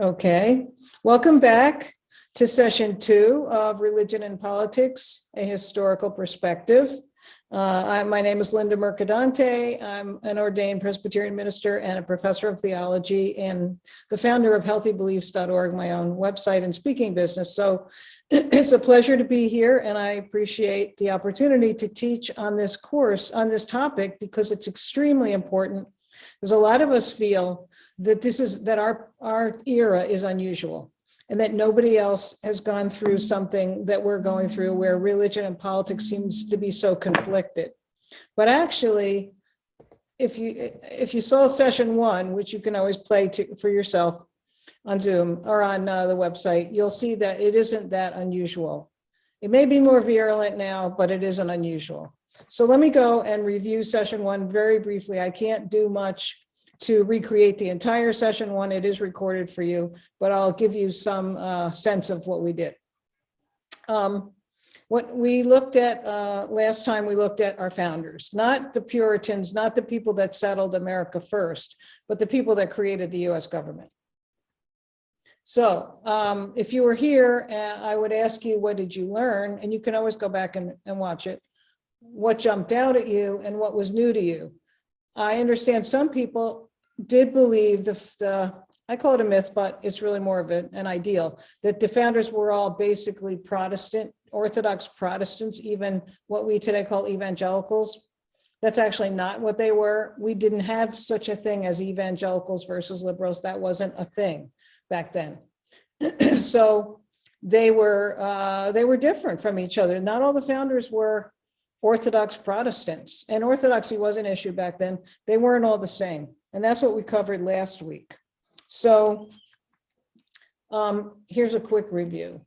Okay, welcome back to session 2 of Religion and Politics, a Historical Perspective. My name is Linda Mercadante. I'm an ordained Presbyterian minister and a professor of theology and the founder of healthybeliefs.org, my own website and speaking business. So it's a pleasure to be here, and I appreciate the opportunity to teach on this course, on this topic, because it's extremely important. Because a lot of us feel that our era is unusual, and that nobody else has gone through something that we're going through, where religion and politics seems to be so conflicted. But actually, if you saw session 1, which you can always play for yourself on Zoom or on the website, you'll see that it isn't that unusual. It may be more virulent now, but it isn't unusual. So let me go and review session 1 very briefly. I can't do much to recreate the entire session 1. It is recorded for you, but I'll give you some sense of what we did. What we looked at last time, we looked at our founders, not the Puritans, not the people that settled America first, but the people that created the US government. So if you were here, I would ask you, what did you learn? And you can always go back and watch it. What jumped out at you and what was new to you? I understand some people did believe I call it a myth, but it's really more of an ideal, that the founders were all basically Protestant, Orthodox Protestants, even what we today call evangelicals. That's actually not what they were. We didn't have such a thing as evangelicals versus liberals. That wasn't a thing back then. So they were different from each other. Not all the founders were Orthodox Protestants, and orthodoxy was an issue back then. They weren't all the same, and that's what we covered last week. So here's a quick review.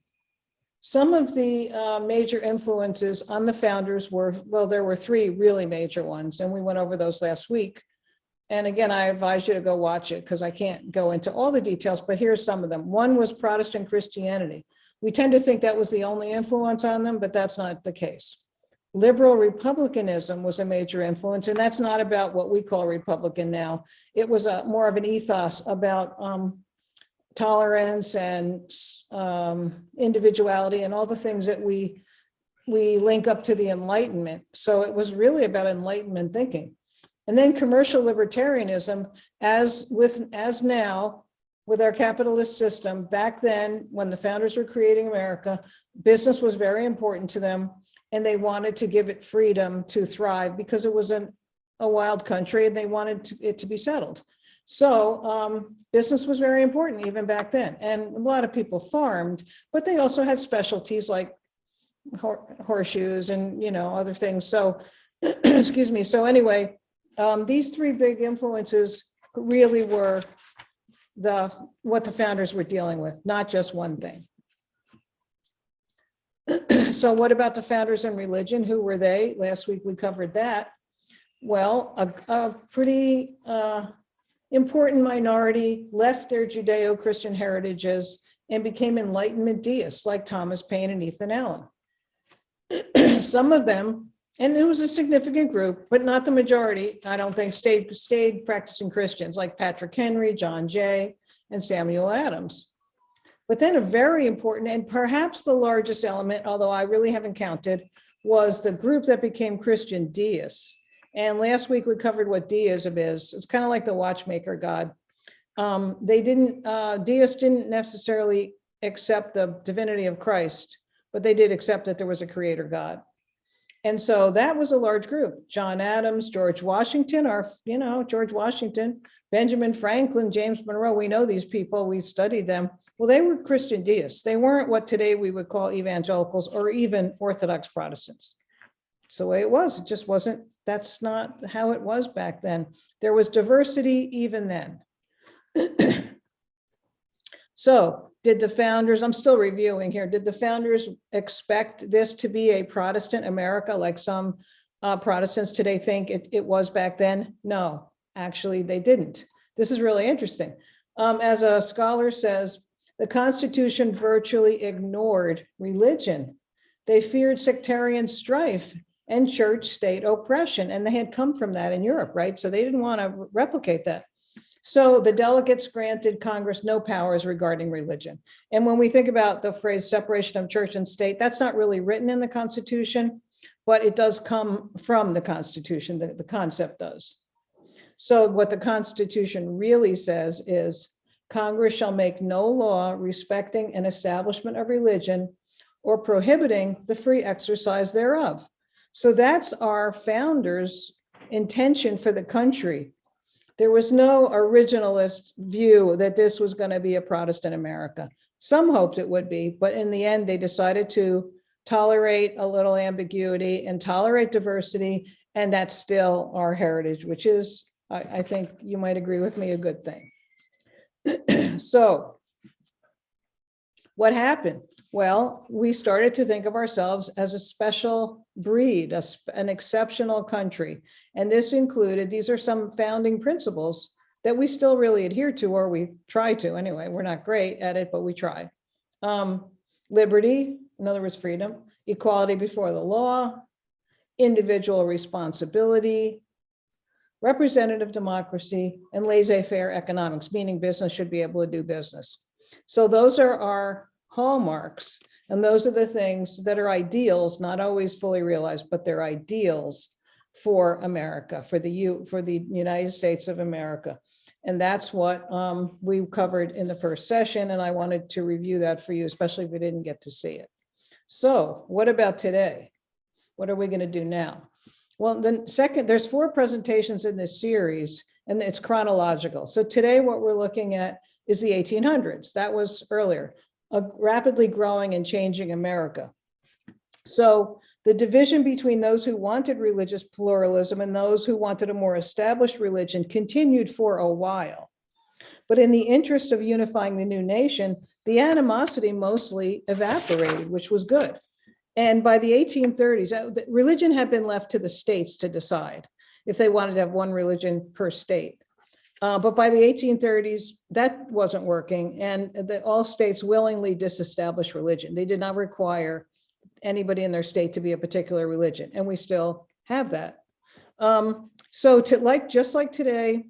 Some of the major influences on the founders were, well, there were 3 really major ones, and we went over those last week. And again, I advise you to go watch it because I can't go into all the details, but here's some of them. One was Protestant Christianity. We tend to think that was the only influence on them, but that's not the case. Liberal republicanism was a major influence, and that's not about what we call Republican now. It was more of an ethos about tolerance and individuality and all the things that we link up to the Enlightenment. So it was really about Enlightenment thinking. And then commercial libertarianism, as now with our capitalist system. Back then, when the founders were creating America, business was very important to them, and they wanted to give it freedom to thrive because it was a wild country, and they wanted it to be settled. So business was very important even back then. And a lot of people farmed, but they also had specialties like horseshoes and other things. So, excuse me. So anyway, these 3 big influences really were what the founders were dealing with, not just one thing. So what about the founders in religion? Who were they? Last week we covered that. Well, a pretty important minority left their Judeo-Christian heritages and became Enlightenment deists like Thomas Paine and Ethan Allen. Some of them, and it was a significant group, but not the majority, I don't think, stayed practicing Christians like Patrick Henry, John Jay, and Samuel Adams. But then a very important and perhaps the largest element, although I really haven't counted, was the group that became Christian deists. And last week we covered what deism is. It's kind of like the watchmaker god. Deists didn't necessarily accept the divinity of Christ, but they did accept that there was a creator God. And so that was a large group. John Adams, George Washington, George Washington, Benjamin Franklin, James Monroe, we know these people, we've studied them. Well, they were Christian deists. They weren't what today we would call evangelicals or even Orthodox Protestants. It's the way it was. It just wasn't, that's not how it was back then. There was diversity even then. So did the founders, I'm still reviewing here, did the founders expect this to be a Protestant America like some Protestants today think it was back then? No, actually they didn't. This is really interesting. As a scholar says, the Constitution virtually ignored religion. They feared sectarian strife and church-state oppression, and they had come from that in Europe, right? So they didn't want to replicate that. So the delegates granted Congress no powers regarding religion. And when we think about the phrase separation of church and state, that's not really written in the Constitution, but it does come from the Constitution, the concept does. So what the Constitution really says is Congress shall make no law respecting an establishment of religion or prohibiting the free exercise thereof. So that's our founders' intention for the country. There was no originalist view that this was going to be a Protestant America. Some hoped it would be, but in the end, they decided to tolerate a little ambiguity and tolerate diversity. And that's still our heritage, which is, I think you might agree with me, a good thing. So what happened? Well, we started to think of ourselves as a special breed, an exceptional country. And this included, these are some founding principles that we still really adhere to, or we try to anyway. We're not great at it, but we try. Liberty, in other words, freedom, equality before the law, individual responsibility, representative democracy, and laissez-faire economics, meaning business should be able to do business. So those are our hallmarks, and those are the things that are ideals, not always fully realized, but they're ideals for America, for the United States of America. And that's what we covered in the first session, and I wanted to review that for you, especially if we didn't get to see it. So what about today? What are we going to do now? Well, then there's 4 presentations in this series, and it's chronological. So today what we're looking at is the 1800s. That was earlier, a rapidly growing and changing America. So the division between those who wanted religious pluralism and those who wanted a more established religion continued for a while. But in the interest of unifying the new nation, the animosity mostly evaporated, which was good. And by the 1830s, religion had been left to the states to decide if they wanted to have one religion per state. But by the 1830s, that wasn't working, and all states willingly disestablished religion. They did not require anybody in their state to be a particular religion, and we still have that. So just like today,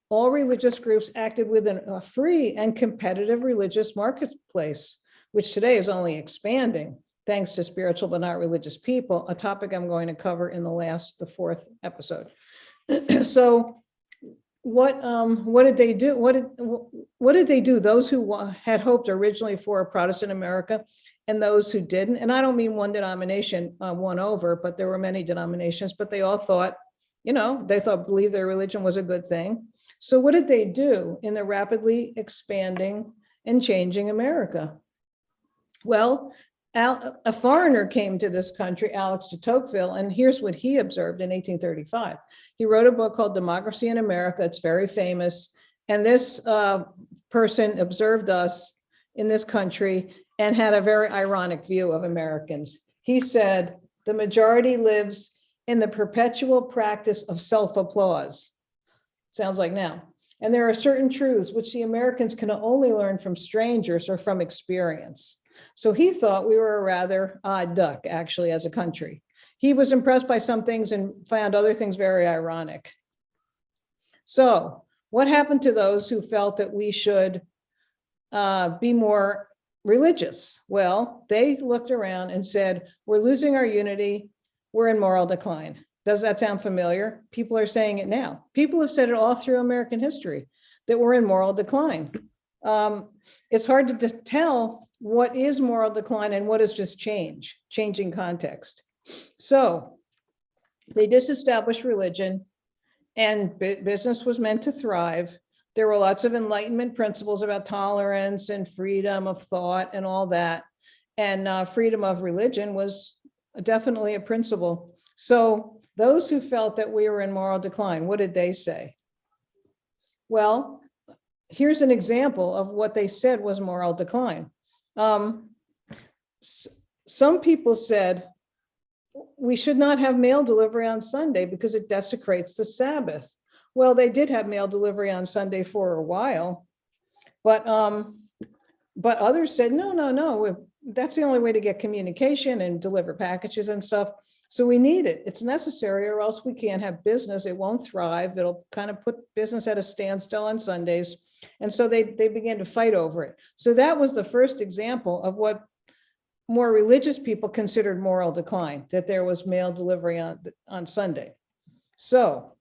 all religious groups acted within a free and competitive religious marketplace, which today is only expanding thanks to spiritual but not religious people, a topic I'm going to cover in the 4th episode. So what did they do? What did they do? Those who had hoped originally for a Protestant America and those who didn't, and I don't mean one denomination won over, but there were many denominations, but they all thought, believed their religion was a good thing. So what did they do in the rapidly expanding and changing America? Well, a foreigner came to this country, Alexis de Tocqueville, and here's what he observed in 1835. He wrote a book called Democracy in America. It's very famous. And this person observed us in this country and had a very ironic view of Americans. He said, the majority lives in the perpetual practice of self-applause. Sounds like now. And there are certain truths which the Americans can only learn from strangers or from experience. So he thought we were a rather odd duck, actually, as a country. He was impressed by some things and found other things very ironic. So what happened to those who felt that we should be more religious? Well, they looked around and said, we're losing our unity. We're in moral decline. Does that sound familiar? People are saying it now. People have said it all through American history, that we're in moral decline. It's hard to tell what is moral decline and what is just changing context. So they disestablished religion and business was meant to thrive. There were lots of Enlightenment principles about tolerance and freedom of thought and all that. And freedom of religion was definitely a principle. So those who felt that we were in moral decline, what did they say? Well, here's an example of what they said was moral decline. Some people said we should not have mail delivery on Sunday because it desecrates the Sabbath. Well, they did have mail delivery on Sunday for a while, but others said, no, that's the only way to get communication and deliver packages and stuff. So we need it. It's necessary, or else we can't have business. It won't thrive. It'll kind of put business at a standstill on Sundays. And so they began to fight over it. So that was the first example of what more religious people considered moral decline, that there was mail delivery on Sunday. So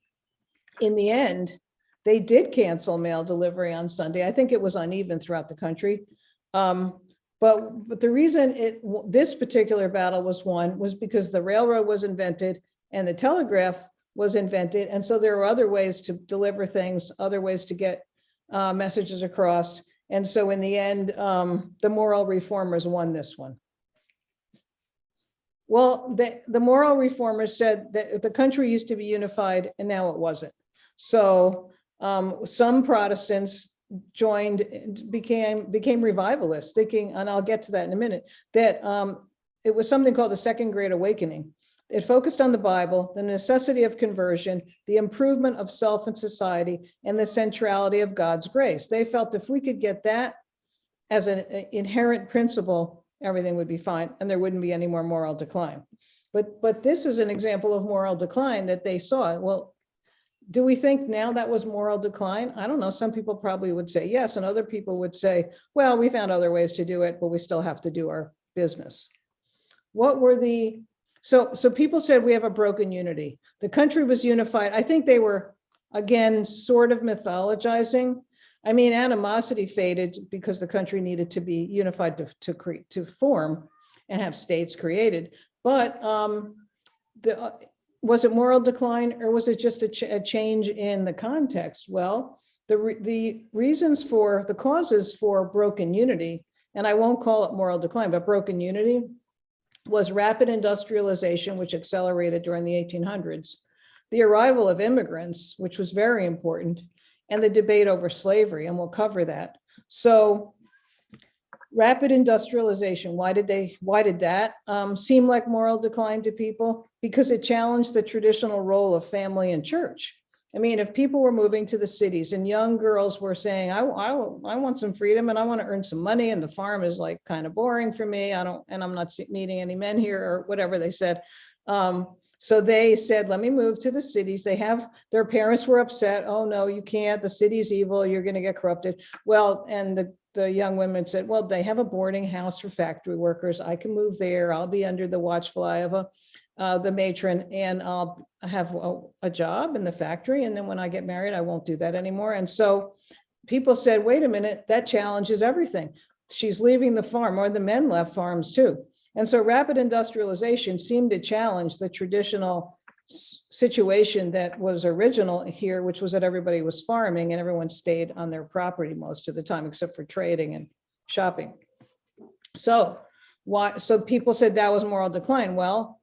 in the end, they did cancel mail delivery on Sunday. I think it was uneven throughout the country. But the reason this particular battle was won was because the railroad was invented and the telegraph was invented. And so there were other ways to deliver things, other ways to get messages across. And so in the end, the moral reformers won this one. Well, the moral reformers said that the country used to be unified and now it wasn't. So some Protestants became revivalists, thinking, and I'll get to that in a minute, that it was something called the Second Great Awakening. It focused on the Bible, the necessity of conversion, the improvement of self and society, and the centrality of God's grace. They felt if we could get that as an inherent principle, everything would be fine and there wouldn't be any more moral decline. But this is an example of moral decline that they saw. Well, do we think now that was moral decline? I don't know. Some people probably would say yes, and other people would say, well, we found other ways to do it, but we still have to do our business. What were the, so people said we have a broken unity. The country was unified. I think they were, again, sort of mythologizing. I mean, animosity faded because the country needed to be unified to form and have states created. But was it moral decline, or was it just a change in the context? Well, the reasons for the causes for broken unity, and I won't call it moral decline, but broken unity, was rapid industrialization, which accelerated during the 1800s, the arrival of immigrants, which was very important, and the debate over slavery, and we'll cover that. So rapid industrialization, why did that seem like moral decline to people? Because it challenged the traditional role of family and church. I mean, if people were moving to the cities and young girls were saying, I want some freedom and I want to earn some money, and the farm is like kind of boring for me, and I'm not meeting any men here, or whatever they said. So they said, let me move to the cities. Their parents were upset. Oh no, you can't, the city's evil, you're going to get corrupted. Well, and the young women said, well, they have a boarding house for factory workers. I can move there. I'll be under the watchful eye of the matron, and I'll have a job in the factory. And then when I get married, I won't do that anymore. And so people said, wait a minute, that challenges everything. She's leaving the farm, or the men left farms too. And so rapid industrialization seemed to challenge the traditional situation that was original here, which was that everybody was farming and everyone stayed on their property most of the time, except for trading and shopping. So people said that was moral decline. Well,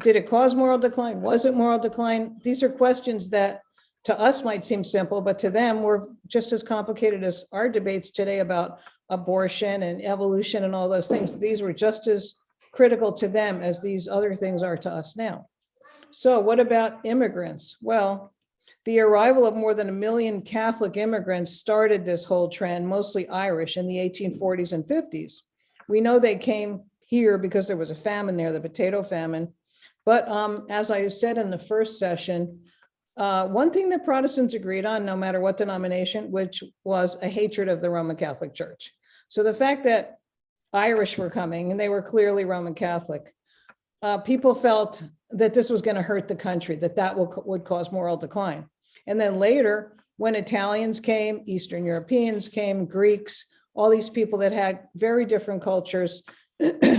did it cause moral decline? Was it moral decline? These are questions that to us might seem simple, but to them were just as complicated as our debates today about abortion and evolution and all those things. These were just as critical to them as these other things are to us now. So what about immigrants? Well, the arrival of more than 1 million Catholic immigrants started this whole trend, mostly Irish, in the 1840s and 50s. We know they came here because there was a famine there, the potato famine. But as I said in the first session, one thing that Protestants agreed on, no matter what denomination, which was a hatred of the Roman Catholic Church. So the fact that Irish were coming, and they were clearly Roman Catholic, people felt that this was going to hurt the country, that would cause moral decline. And then later, when Italians came, Eastern Europeans came, Greeks, all these people that had very different cultures,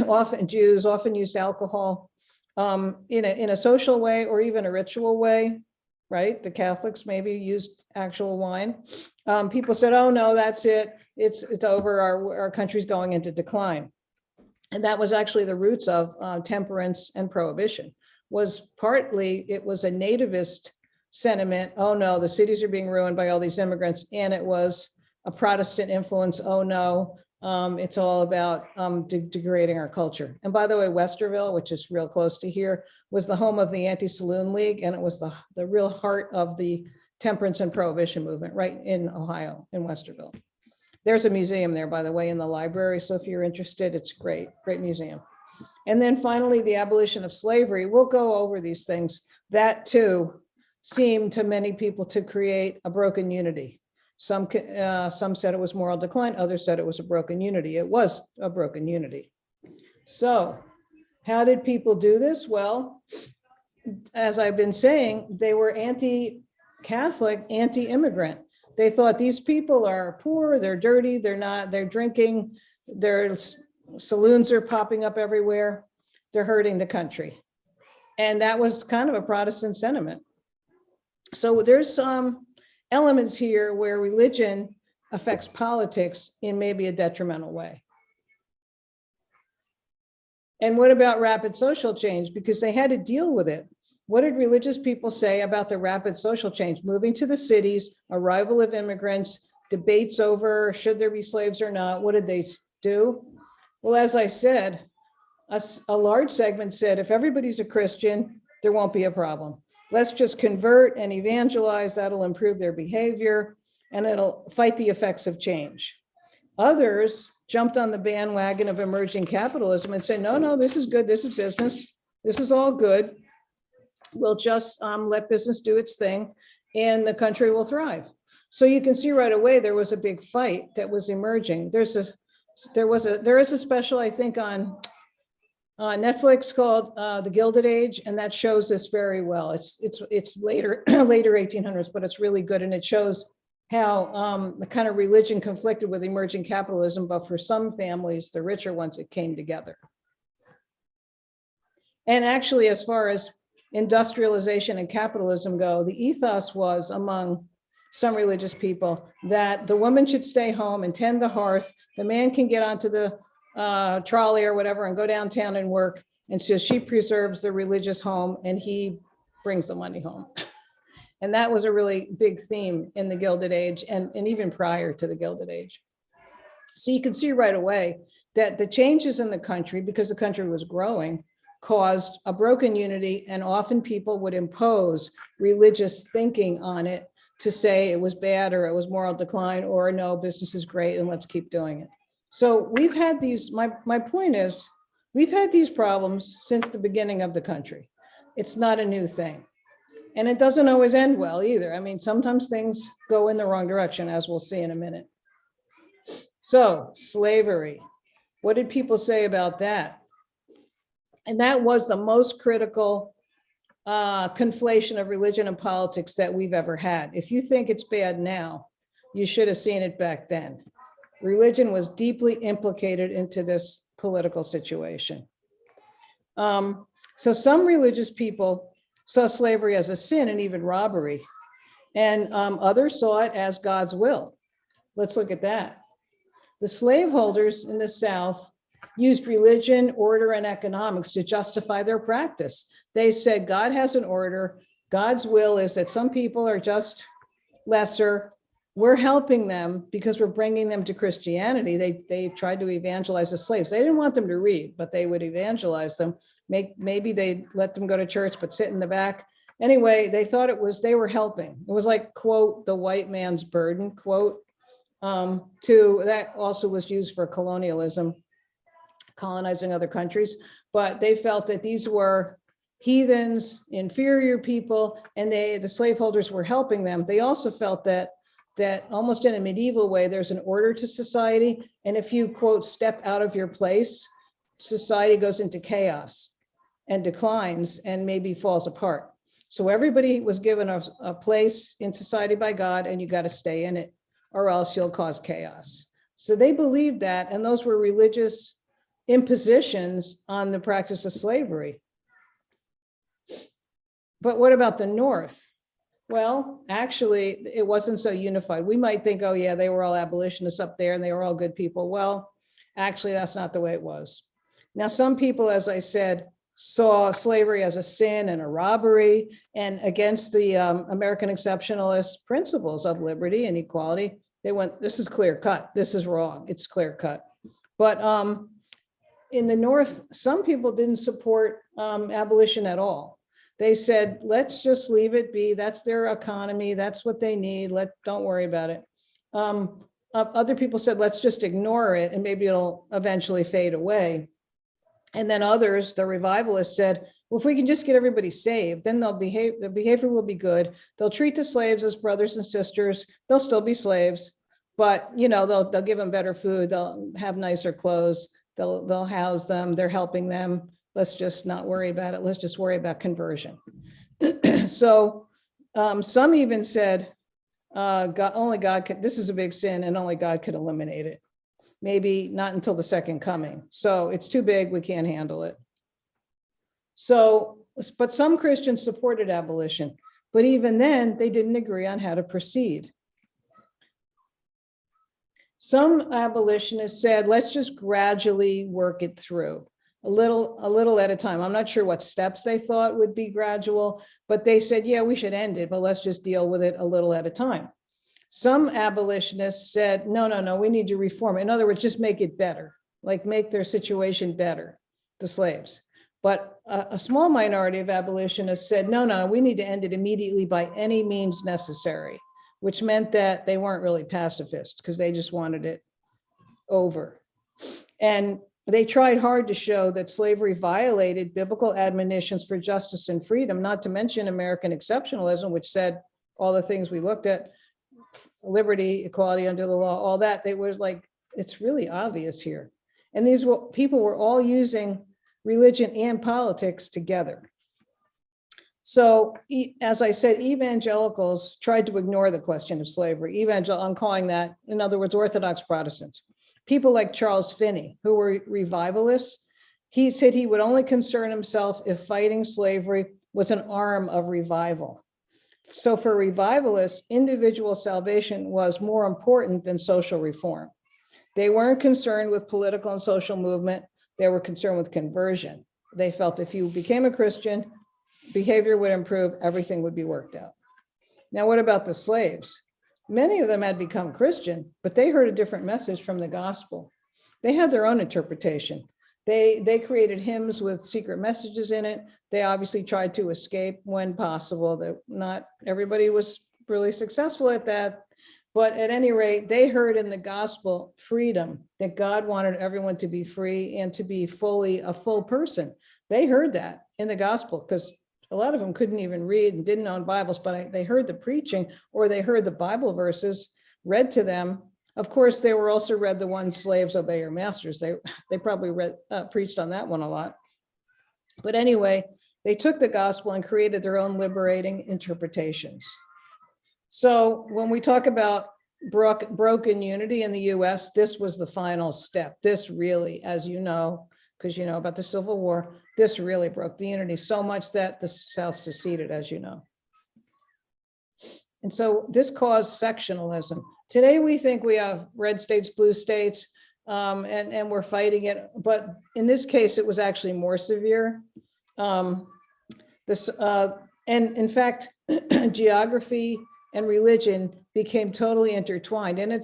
often Jews, often used alcohol in a social way or even a ritual way, right? The Catholics maybe used actual wine. People said, oh no, that's it. It's over, our country's going into decline. And that was actually the roots of temperance and prohibition. It was a nativist sentiment. Oh no, the cities are being ruined by all these immigrants. And it was a Protestant influence. Oh no, it's all about degrading our culture. And by the way, Westerville, which is real close to here, was the home of the Anti-Saloon League. And it was the real heart of the temperance and prohibition movement right in Ohio, in Westerville. There's a museum there, by the way, in the library. So if you're interested, it's great, great museum. And then finally, the abolition of slavery. We'll go over these things. That too seemed to many people to create a broken unity. Some said it was moral decline, others said it was a broken unity. It was a broken unity. So how did people do this? Well, as I've been saying, they were anti-Catholic, anti-immigrant. They thought these people are poor, they're dirty, they're drinking, their saloons are popping up everywhere, they're hurting the country. And that was kind of a Protestant sentiment. So there's some elements here where religion affects politics in maybe a detrimental way. And what about rapid social change? Because they had to deal with it. What did religious people say about the rapid social change? Moving to the cities, arrival of immigrants, debates over should there be slaves or not. What did they do? Well, as I said, a large segment said, if everybody's a Christian, there won't be a problem. Let's just convert and evangelize. That'll improve their behavior and it'll fight the effects of change. Others jumped on the bandwagon of emerging capitalism and said, no, this is good. This is business. This is all good. We'll just let business do its thing and the country will thrive. So you can see right away, there was a big fight that was emerging. There is a special, I think, on Netflix called The Gilded Age, and that shows this very well. It's later 1800s, but it's really good, and it shows how the kind of religion conflicted with emerging capitalism, but for some families, the richer ones, it came together. And actually, as far as industrialization and capitalism go, the ethos was among some religious people that the woman should stay home and tend the hearth. The man can get onto the trolley or whatever and go downtown and work. And so she preserves the religious home and he brings the money home. And that was a really big theme in the Gilded Age and even prior to the Gilded Age. So you can see right away that the changes in the country, because the country was growing, caused a broken unity, and often people would impose religious thinking on it to say it was bad or it was moral decline or no, business is great and let's keep doing it. So we've had these, my point is, we've had these problems since the beginning of the country. It's not a new thing. And it doesn't always end well either. I mean, sometimes things go in the wrong direction, as we'll see in a minute. So slavery, what did people say about that? And that was the most critical conflation of religion and politics that we've ever had. If you think it's bad now, you should have seen it back then. Religion was deeply implicated into this political situation. So some religious people saw slavery as a sin and even robbery, and others saw it as God's will. Let's look at that. The slaveholders in the South used religion, order, and economics to justify their practice. They said God has an order. God's will is that some people are just lesser. We're helping them because we're bringing them to Christianity. They tried to evangelize the slaves. They didn't want them to read, but they would evangelize them. Maybe they'd let them go to church, but sit in the back. Anyway, they thought they were helping. It was like, quote, the white man's burden, quote, that also was used for colonialism, colonizing other countries. But they felt that these were heathens, inferior people, and the slaveholders were helping them. They also felt that almost in a medieval way, there's an order to society. And if you, quote, step out of your place, society goes into chaos and declines and maybe falls apart. So everybody was given a place in society by God, and you got to stay in it or else you'll cause chaos. So they believed that, and those were religious impositions on the practice of slavery. But what about the North? Well, actually, it wasn't so unified. We might think, oh yeah, they were all abolitionists up there and they were all good people. Well, actually, that's not the way it was. Now, some people, as I said, saw slavery as a sin and a robbery and against the American exceptionalist principles of liberty and equality. They went, this is clear cut. This is wrong. It's clear cut. But in the North, some people didn't support abolition at all. They said, let's just leave it be. That's their economy. That's what they need. Don't worry about it. Other people said, let's just ignore it and maybe it'll eventually fade away. And then others, the revivalists, said, well, if we can just get everybody saved, then the behavior will be good. They'll treat the slaves as brothers and sisters. They'll still be slaves, but they'll give them better food. They'll have nicer clothes. They'll house them. They're helping them. Let's just not worry about it. Let's just worry about conversion. So some even said, only God could, this is a big sin and only God could eliminate it. Maybe not until the second coming. So it's too big, we can't handle it. So, but some Christians supported abolition, but even then they didn't agree on how to proceed. Some abolitionists said, let's just gradually work it through, a little at a time. I'm not sure what steps they thought would be gradual, but they said, yeah, we should end it, but let's just deal with it a little at a time. Some abolitionists said, no, we need to reform. In other words, just make it better, like make their situation better, the slaves. But a small minority of abolitionists said, no, we need to end it immediately by any means necessary, which meant that they weren't really pacifist because they just wanted it over. And they tried hard to show that slavery violated biblical admonitions for justice and freedom, not to mention American exceptionalism, which said all the things we looked at, liberty, equality under the law, all that. They were like, it's really obvious here. And these people were all using religion and politics together. So as I said, evangelicals tried to ignore the question of slavery. I'm calling that, in other words, Orthodox Protestants. People like Charles Finney, who were revivalists, he said he would only concern himself if fighting slavery was an arm of revival. So for revivalists, individual salvation was more important than social reform. They weren't concerned with political and social movement. They were concerned with conversion. They felt if you became a Christian, behavior would improve, everything would be worked out. Now, what about the slaves? Many of them had become Christian, but they heard a different message from the gospel. They had their own interpretation. They created hymns with secret messages in it. They obviously tried to escape when possible. Not everybody was really successful at that. But at any rate, they heard in the gospel freedom, that God wanted everyone to be free and to be fully a full person. They heard that in the gospel because a lot of them couldn't even read and didn't own Bibles, but they heard the preaching or they heard the Bible verses read to them. Of course, they were also read the one, slaves obey your masters. They probably preached on that one a lot. But anyway, they took the gospel and created their own liberating interpretations. So when we talk about broken unity in the US, this was the final step. This really, as you know, because you know about the Civil War, this really broke the unity so much that the South seceded, as you know. And so this caused sectionalism. Today, we think we have red states, blue states, and we're fighting it. But in this case, it was actually more severe. And in fact, geography and religion became totally intertwined. And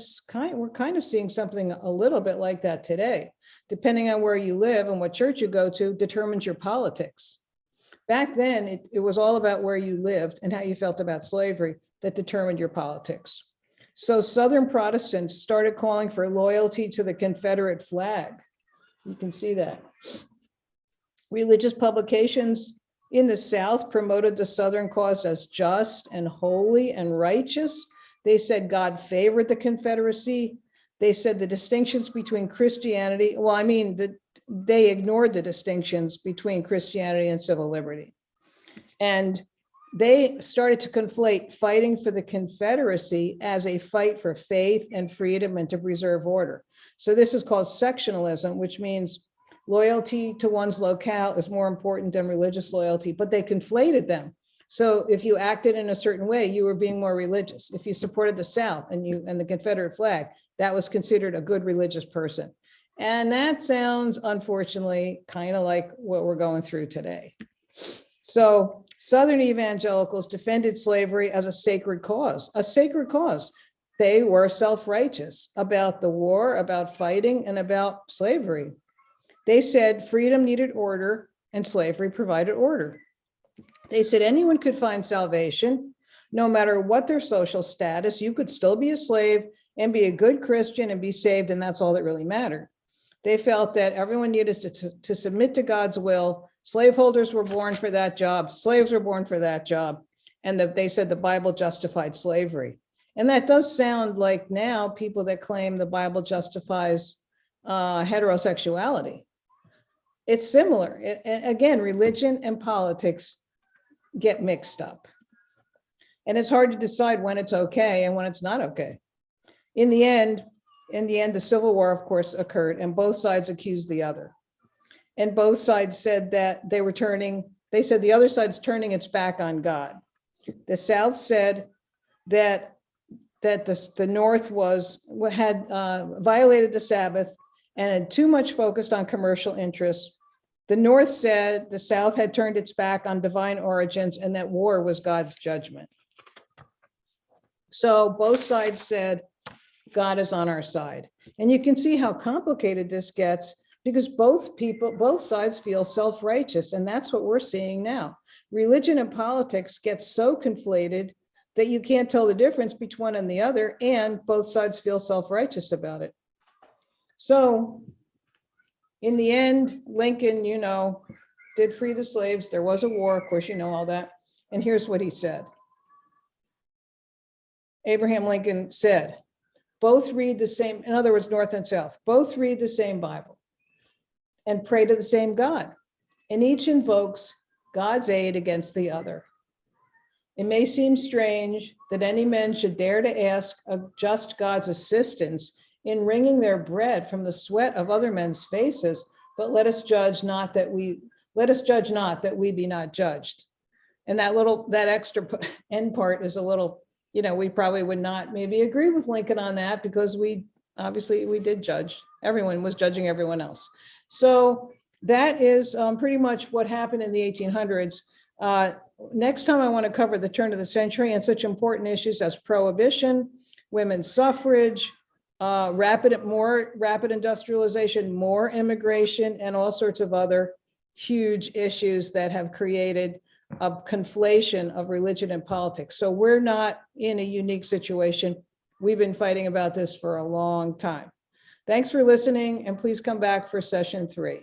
we're kind of seeing something a little bit like that today. Depending on where you live and what church you go to determines your politics. Back then, it was all about where you lived and how you felt about slavery that determined your politics. So Southern Protestants started calling for loyalty to the Confederate flag. You can see that. Religious publications in the South promoted the Southern cause as just and holy and righteous. They said God favored the Confederacy. They said the distinctions between Christianity, they ignored the distinctions between Christianity and civil liberty. And they started to conflate fighting for the Confederacy as a fight for faith and freedom and to preserve order. So this is called sectionalism, which means loyalty to one's locale is more important than religious loyalty, but they conflated them. So if you acted in a certain way, you were being more religious. If you supported the South and the Confederate flag, that was considered a good religious person. And that sounds, unfortunately, kind of like what we're going through today. So Southern evangelicals defended slavery as a sacred cause, They were self-righteous about the war, about fighting, and about slavery. They said freedom needed order and slavery provided order. They said anyone could find salvation, no matter what their social status. You could still be a slave and be a good Christian and be saved, and that's all that really mattered. They felt that everyone needed to submit to God's will. Slaveholders were born for that job. Slaves were born for that job. And they said the Bible justified slavery. And that does sound like now people that claim the Bible justifies heterosexuality. It's similar. Again, religion and politics get mixed up. And it's hard to decide when it's okay and when it's not okay. In the end, the Civil War, of course, occurred, and both sides accused the other. And both sides said that they said the other side's turning its back on God. The South said that the North had violated the Sabbath and had too much focused on commercial interests. The North said the South had turned its back on divine origins and that war was God's judgment. So both sides said, God is on our side. And you can see how complicated this gets because both sides feel self-righteous, and that's what we're seeing now. Religion and politics get so conflated that you can't tell the difference between one and the other, and both sides feel self-righteous about it. So in the end, Lincoln, did free the slaves. There was a war, of course, all that. And here's what he said. Abraham Lincoln said, both read the same, in other words, North and South, both read the same Bible and pray to the same God, and each invokes God's aid against the other. It may seem strange that any men should dare to ask a just God's assistance in wringing their bread from the sweat of other men's faces, but let us judge not that we be not judged. And that extra end part is a little, we probably would not maybe agree with Lincoln on that because we did judge. Everyone was judging everyone else. So that is pretty much what happened in the 1800s. Next time I want to cover the turn of the century and such important issues as prohibition, women's suffrage, more rapid industrialization, more immigration, and all sorts of other huge issues that have created a conflation of religion and politics. So we're not in a unique situation. We've been fighting about this for a long time. Thanks for listening, and please come back for session 3.